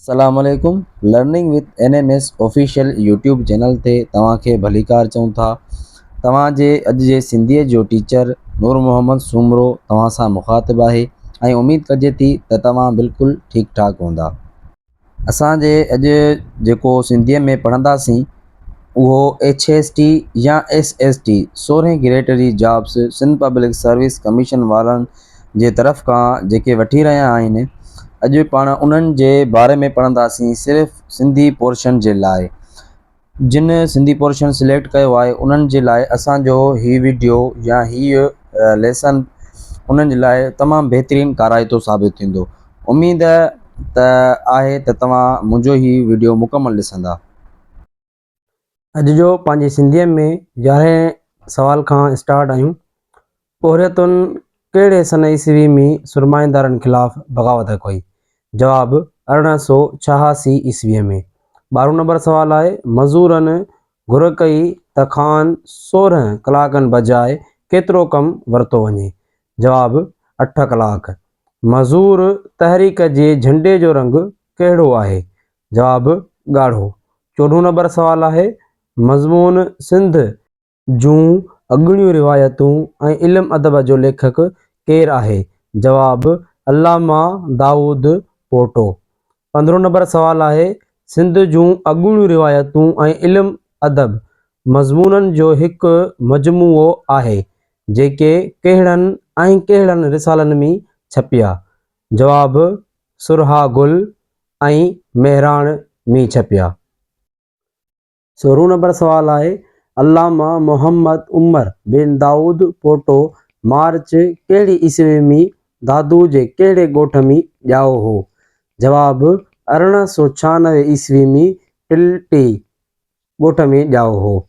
सलामकुम। Learning with NMS official YouTube channel ते तव्हांखे भलीकार चऊं था। तव्हांजे अॼु जे सिंधीअ जो टीचर नूर मोहम्मद सुमरो तव्हां सां मुखातिबु आहे ऐं उमेद कजे थी त तव्हां बिल्कुलु ठीकु ठाक हूंदा। असांजे अॼु जेको सिंधीअ में पढ़ंदासीं उहो HST या SST 16 ग्रेटरी jobs Sindh public service commission वारनि जे तरफ़ खां जेके वठी रहिया आहिनि। अॼु पाण उन्हनि जे बारे में पढ़ंदासीं सिर्फ़ु सिंधी पोर्शन जे लाइ। जिन सिंधी पोर्शन सिलेक्ट कयो आहे उन्हनि जे लाइ असांजो हीउ वीडियो या हीअ लेसन उन्हनि जे लाइ तमामु बहितरीनु काराइतो साबित थींदो। उमेद आहे त तव्हां मुंहिंजो हीउ वीडियो मुकमल ॾिसंदा। अॼु जो पंहिंजी सिंधीअ में 11 सवाल खां स्टार्ट आहियूं। पोहरियतुनि कहिड़े सन ईस्वी में सुरमाईंदारनि ख़िलाफ़ बग़ावत कई? जवाबु 1886 ईस्वीअ में। 12 नंबर सवाल आहे, मज़ूरनि घुर कई त ख़ान 16 कलाकनि बजाए केतिरो कमु वरितो वञे? जवाबु 8 कलाक। मज़ूर तहरीक जे झंडे जो रंग कहिड़ो आहे? जवाबु ॻाढ़ो। 14 नंबर सवाल आहे, मज़मून सिंध जूं अॻूणियूं रिवायतूं ऐं इल्म अदब जो लेखक केरु आहे? जवाबु अल्लामा दाऊद पोटो। 15 नंबर सवाल आहे, सिंध जूं अॻूणियूं रिवायतूं ऐं इल्म अदब मज़मूननि जो हिकु मजमूओ आहे जेके कहिड़नि रिसालनि में छपिया? जवाबु सुरहा गुल ऐं मेहराण में छपिया। 16 नंबर सवाल आहे, अल्लामा मोहम्मद उमर बिन दाऊद पोटो मार्च कहिड़ी ईस्वी में दादू जे कहिड़े ॻोठ में ॼाओ हो? जवाबु 1896 ईस्वी में टिल्टी ॻोठ में ॼाओ हो।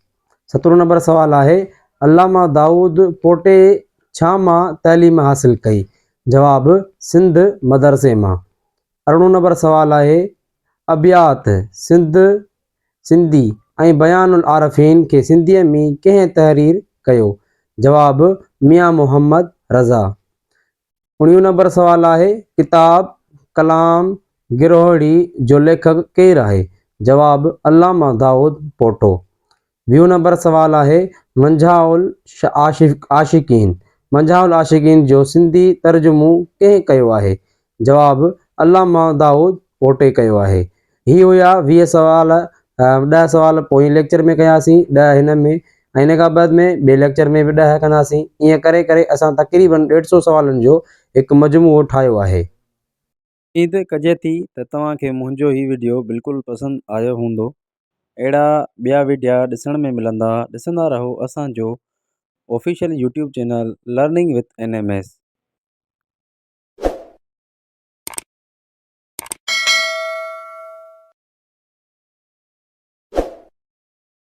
17 नंबर सवाल आहे, अल्लामा दाऊद पोटे छा मां तइलीम हासिल कई? जवाबु सिंध मदरसे मां। 18 नंबर सवाल आहे, अबियात सिंधी ऐं बयानुल आरफ़ीन खे सिंधीअ में कंहिं तहरीर कयो? जवाबु मियां मोहम्मद रज़ा। 19 नंबर सवाल आहे, किताब कलाम गिरोहड़ी जो लेखक केरु आहे? जवाबु अल्लामा दाऊद पोटो। 20 नंबर सवाल आहे, मंझाउल आशिकीन जो सिंधी तर्जुमो कंहिं कयो आहे? जवाबु अल्लामा दाऊद पोटे कयो आहे। ही हुया 20 सवाल। 10 सवाल पोइ लेक्चर में कयासीं, 10 हिन में, ऐं हिन खां बाद में ॿिए लेक्चर में बि 10 कंदासीं। ईअं करे करे असां तक़रीबन 150 सवालनि जो हिकु मजमूओ ठाहियो आहे। उमेद कजे थी त तव्हांखे मुंहिंजो हीउ वीडियो बिल्कुलु पसंदि आयो हूंदो। अहिड़ा ॿिया वीडियो ॾिसण में मिलंदा, ॾिसंदा रहो असांजो official YouTube channel learning with NMS।